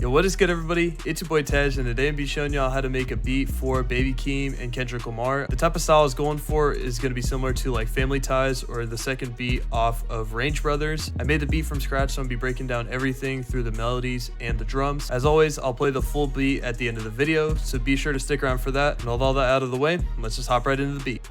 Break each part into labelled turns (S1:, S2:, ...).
S1: Yo, what is good, everybody? It's your boy Tej, and today I'm be showing y'all how to make a beat for Baby KEEM and Kendrick Lamar. The type of style I was going for is going to be similar to like Family Ties or the second beat off of Range Brothers. I made the beat from scratch, so I'm going to be breaking down everything through the melodies and the drums. As always, I'll play the full beat at the end of the video, so be sure to stick around for that. And with all that out of the way, let's just hop right into the beat.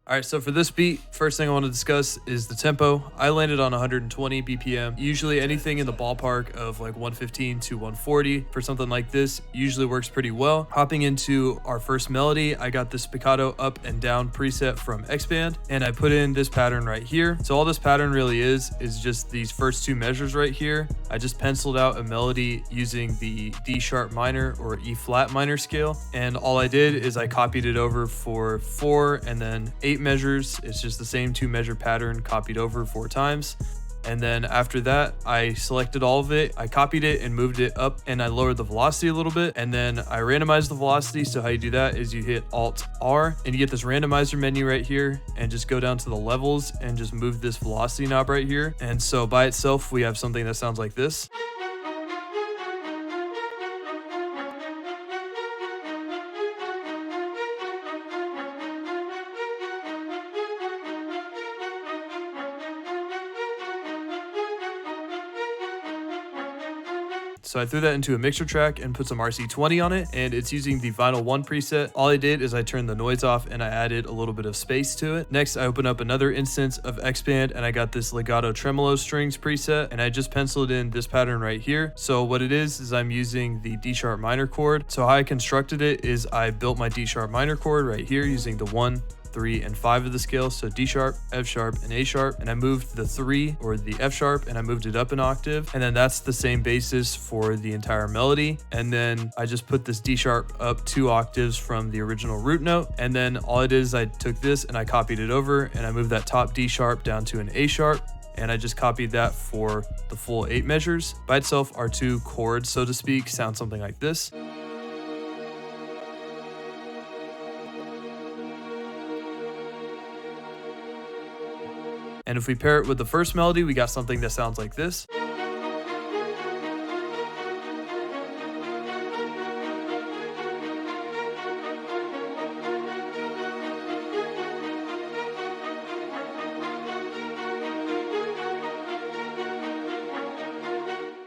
S1: Alright, so for this beat, first thing I want to discuss is the tempo. I landed on 120 BPM. Usually anything in the ballpark of like 115 to 140 for something like this usually works pretty well. Hopping into our first melody, I got this spiccato up and down preset from X-Band, and I put in this pattern right here. So all this pattern really is just these first two measures right here. I just penciled out a melody using the D sharp minor or E flat minor scale, and all I did is I copied it over for 4 and then 8 measures. It's just the same 2 measure pattern copied over 4 times. And then after that, I selected all of it, I copied it and moved it up, and I lowered the velocity a little bit, and then I randomized the velocity. So how you do that is you hit Alt R and you get this randomizer menu right here, and just go down to the levels and just move this velocity knob right here. And so by itself, we have something that sounds like this. So I threw that into a mixer track and put some RC20 on it, and it's using the Vinyl 1 preset. All I did is I turned the noise off and I added a little bit of space to it. Next, I open up another instance of X-Band and I got this legato tremolo strings preset, and I just penciled in this pattern right here. So what it is I'm using the D sharp minor chord. So how I constructed it is I built my D sharp minor chord right here using the 1, 3, and 5 of the scale, so D sharp, F sharp, and A sharp, and I moved the 3 or the F sharp and I moved it up an octave, and then that's the same basis for the entire melody. And then I just put this D sharp up 2 octaves from the original root note, and then all I did is I took this and I copied it over and I moved that top D sharp down to an A sharp, and I just copied that for the full 8 measures. By itself, our 2 chords, so to speak, sound something like this. And if we pair it with the first melody, we got something that sounds like this.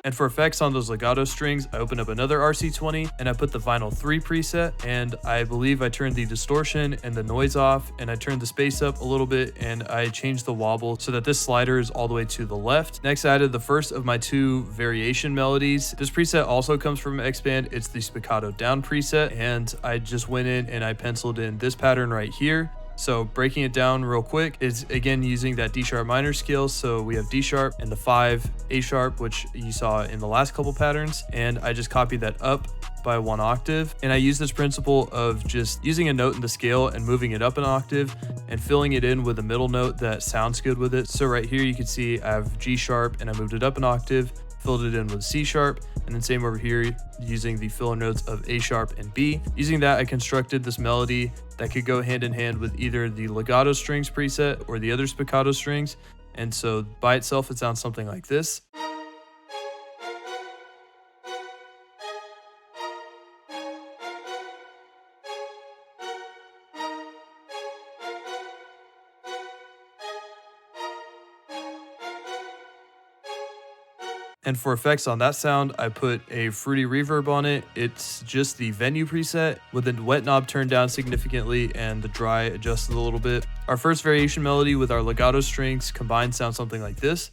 S1: And for effects on those legato strings, I opened up another RC20 and I put the Vinyl 3 preset, and I believe I turned the distortion and the noise off, and I turned the space up a little bit, and I changed the wobble so that this slider is all the way to the left. Next, I added the first of my 2 variation melodies. This preset also comes from X-Band. It's the spiccato down preset, and I just went in and I penciled in this pattern right here. So breaking it down real quick is again using that D sharp minor scale. So we have D sharp and the 5, A sharp, which you saw in the last couple patterns, and I just copied that up by 1 octave. And I use this principle of just using a note in the scale and moving it up an octave and filling it in with a middle note that sounds good with it. So right here you can see I have G sharp and I moved it up an octave, filled it in with C sharp, and then same over here using the filler notes of A sharp and B. Using that, I constructed this melody that could go hand in hand with either the legato strings preset or the other spiccato strings. And so by itself, it sounds something like this. And for effects on that sound, I put a fruity reverb on it. It's just the venue preset with the wet knob turned down significantly and the dry adjusted a little bit. Our first variation melody with our legato strings combined sounds something like this.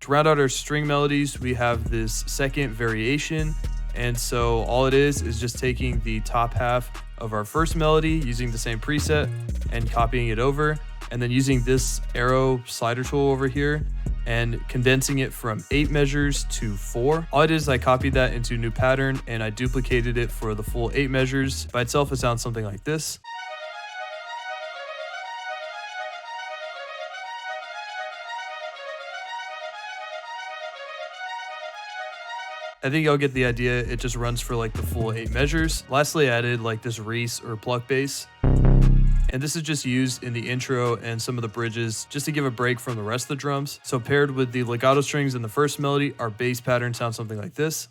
S1: To round out our string melodies, we have this second variation, and so all it is just taking the top half of our first melody using the same preset and copying it over, and then using this arrow slider tool over here and condensing it from 8 measures to 4. All I did is I copied that into a new pattern and I duplicated it for the full 8 measures. By itself, it sounds something like this. I think y'all get the idea. It just runs for like the full 8 measures. Lastly, I added like this Reese or Pluck bass. And this is just used in the intro and some of the bridges just to give a break from the rest of the drums. So paired with the legato strings in the first melody, our bass pattern sounds something like this.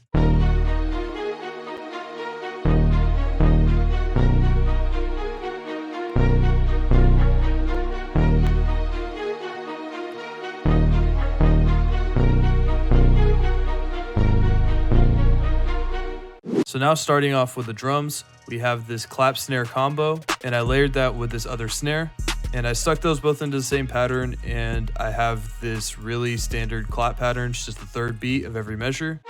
S1: So now starting off with the drums, we have this clap snare combo, and I layered that with this other snare, and I stuck those both into the same pattern, and I have this really standard clap pattern, it's just the third beat of every measure.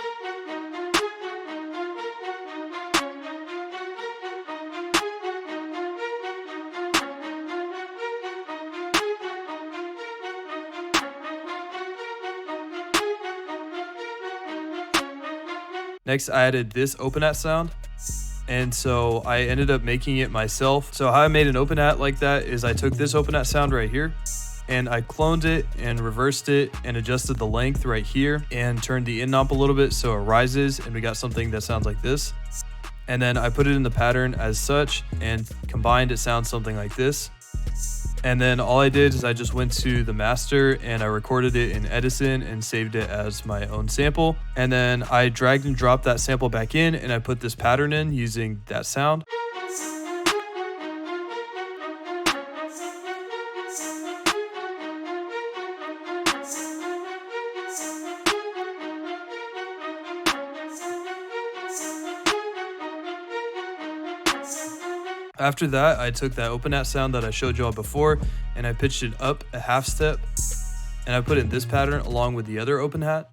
S1: Next, I added this open hat sound. And so I ended up making it myself. So how I made an open hat like that is I took this open hat sound right here and I cloned it and reversed it and adjusted the length right here and turned the in knob a little bit so it rises, and we got something that sounds like this. And then I put it in the pattern as such, and combined it sounds something like this. And then all I did is I just went to the master and I recorded it in Edison and saved it as my own sample. And then I dragged and dropped that sample back in and I put this pattern in using that sound. After that, I took that open hat sound that I showed y'all before and I pitched it up a half step, and I put it in this pattern along with the other open hat.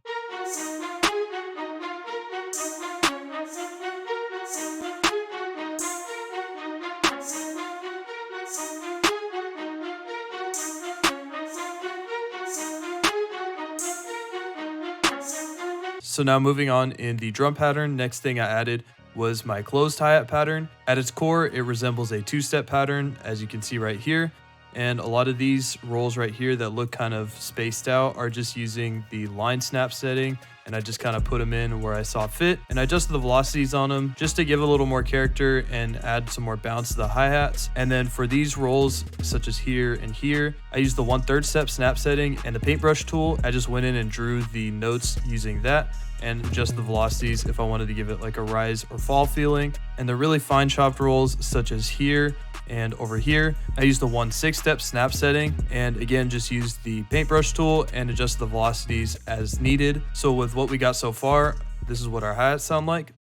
S1: So now moving on in the drum pattern, next thing I added was my closed hi-hat pattern. At its core, it resembles a 2-step pattern, as you can see right here. And a lot of these rolls right here that look kind of spaced out are just using the line snap setting, and I just kind of put them in where I saw fit. And I adjusted the velocities on them just to give a little more character and add some more bounce to the hi-hats. And then for these rolls, such as here and here, I used the 1/3 step snap setting and the paintbrush tool. I just went in and drew the notes using that and adjust the velocities if I wanted to give it like a rise or fall feeling. And the really fine chopped rolls, such as here and over here, I used the 1/6 step snap setting, and again just used the paintbrush tool and adjust the velocities as needed. So with what we got so far, this is what our hi-hats sound like.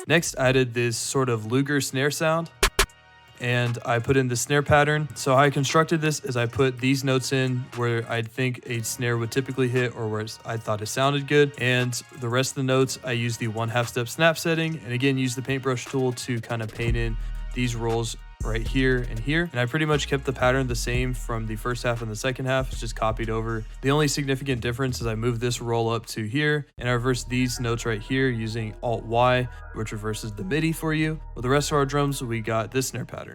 S1: Next, I added this sort of Luger snare sound, and I put in the snare pattern. So how I constructed this is I put these notes in where I think a snare would typically hit or where I thought it sounded good. And the rest of the notes, I used the 1/2 step snap setting, and again, use the paintbrush tool to kind of paint in these rolls right here and here. And I pretty much kept the pattern the same from the first half and the second half. It's just copied over. The only significant difference is I moved this roll up to here, and I reversed these notes right here using Alt-Y, which reverses the MIDI for you. With the rest of our drums, we got this snare pattern.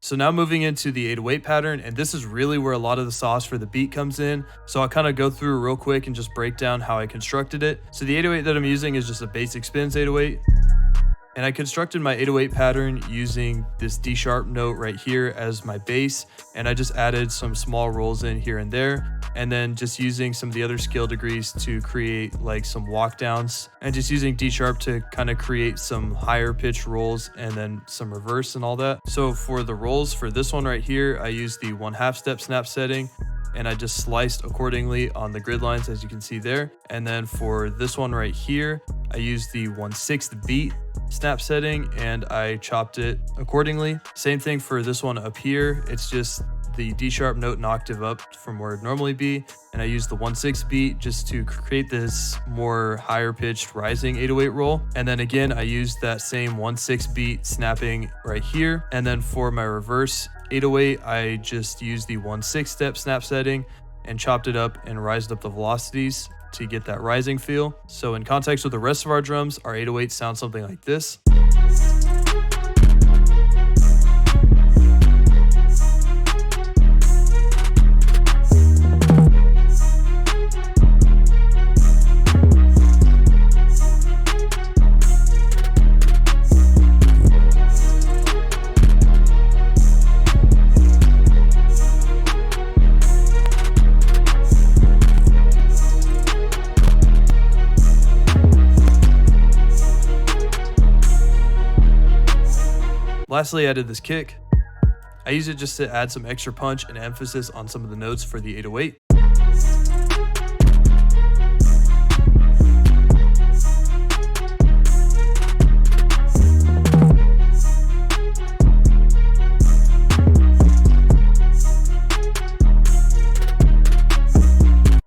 S1: So now moving into the 808 pattern, and this is really where a lot of the sauce for the beat comes in. So I'll kind of go through real quick and just break down how I constructed it. So the 808 that I'm using is just a basic spins 808. And I constructed my 808 pattern using this D sharp note right here as my bass, and I just added some small rolls in here and there, and then just using some of the other scale degrees to create like some walk downs, and just using D sharp to kind of create some higher pitch rolls and then some reverse and all that. So for the rolls for this one right here, I used the 1/2 step snap setting, and I just sliced accordingly on the grid lines, as you can see there. And then for this one right here, I used the 1/6 beat snap setting and I chopped it accordingly. Same thing for this one up here. It's just the D sharp note an octave up from where it'd normally be, and I used the 1/6 beat just to create this more higher pitched rising 808 roll. And then again, I used that same 1/6 beat snapping right here. And then for my reverse 808, I just used the 1/6 step snap setting and chopped it up and rised up the velocities to get that rising feel. So in context with the rest of our drums, our 808 sounds something like this. Lastly, I added this kick. I use it just to add some extra punch and emphasis on some of the notes for the 808.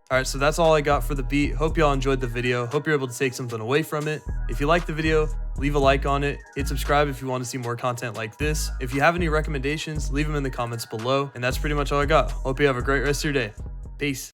S1: Alright, so that's all I got for the beat. Hope y'all enjoyed the video. Hope you're able to take something away from it. If you liked the video, leave a like on it. Hit subscribe if you want to see more content like this. If you have any recommendations, leave them in the comments below. And that's pretty much all I got. Hope you have a great rest of your day. Peace.